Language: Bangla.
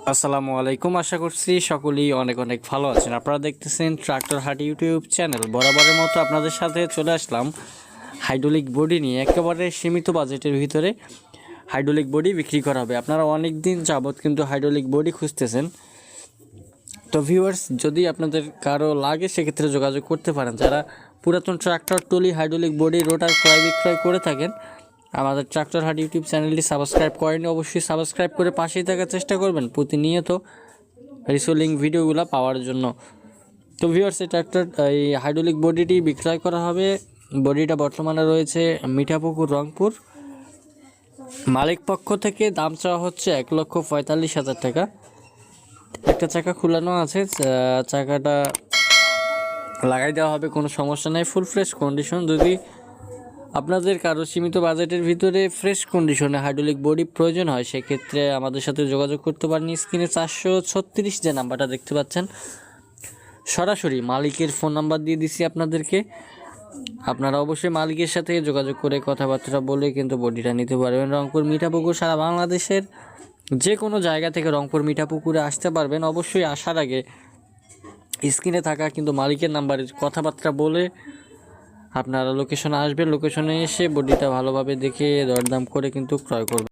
আসসালামু আলাইকুম। আশা করছি সকলেই অনেক অনেক ভালো আছেন। আপনারা দেখতেছেন ট্রাক্টর হাট ইউটিউব চ্যানেল। বরাবরের মতো আপনাদের সাথে চলে আসলাম হাইড্রোলিক বডি নিয়ে। একেবারে সীমিত বাজেটের ভিতরে হাইড্রোলিক বডি বিক্রি করা হবে। আপনারা অনেক দিন যাবৎ কিন্তু হাইড্রোলিক বডি খুঁজতেছেন। তো ভিউয়ার্স, যদি আপনাদের কারো লাগে সেক্ষেত্রে যোগাযোগ করতে পারেন। যারা পুরাতন ট্রাক্টর ট্রলি হাইড্রোলিক বডি রোটার ক্রয় বিক্রয় করে থাকেন, আমাদের ট্রাক্টর হাট ইউটিউব চ্যানেলটি সাবস্ক্রাইব করেনি, অবশ্যই সাবস্ক্রাইব করে পাশেই থাকার চেষ্টা করবেন প্রতিনিয়ত রিসোলিং ভিডিওগুলো পাওয়ার জন্য। তো ভিউয়ার্স, এই ট্রাক্টর এই হাইড্রোলিক বডিটি বিক্রয় করা হবে। বডিটা বর্তমানে রয়েছে মিঠাপুকুর, রংপুর। মালিক পক্ষ থেকে দাম চাওয়া হচ্ছে 1,45,000 টাকা। একটা চাকা খুলানো আছে, চাকাটা লাগাই দেওয়া হবে, কোনো সমস্যা নেই, ফুল ফ্রেশ কন্ডিশন। যদি আপনাদের কারো সীমিত বাজেটের ভিতরে ফ্রেশ কন্ডিশনে হাইড্রোলিক বডি প্রয়োজন হয় সেক্ষেত্রে আমাদের সাথে যোগাযোগ করতে পারেন। স্ক্রিনে 436 যে নাম্বারটা দেখতে পাচ্ছেন, সরাসরি মালিকের ফোন নাম্বার দিয়ে দিছি আপনাদেরকে। আপনারা অবশ্যই মালিকের সাথে যোগাযোগ করে কথাবার্তা বলে কিন্তু বডিটা নিতে পারবেন। রংপুর মিঠাপুকুর, সারা বাংলাদেশের যে কোনো জায়গা থেকে রংপুর মিঠাপুকুরে আসতে পারবেন। অবশ্যই আসার আগে স্ক্রিনে থাকা কিন্তু মালিকের নাম্বারে কথাবার্তা বলে আপনারা লোকেশনে আসবেন। লোকেশনে এসে বডিটা ভালোভাবে দেখে দরদাম করে কিন্তু ক্রয় করবেন।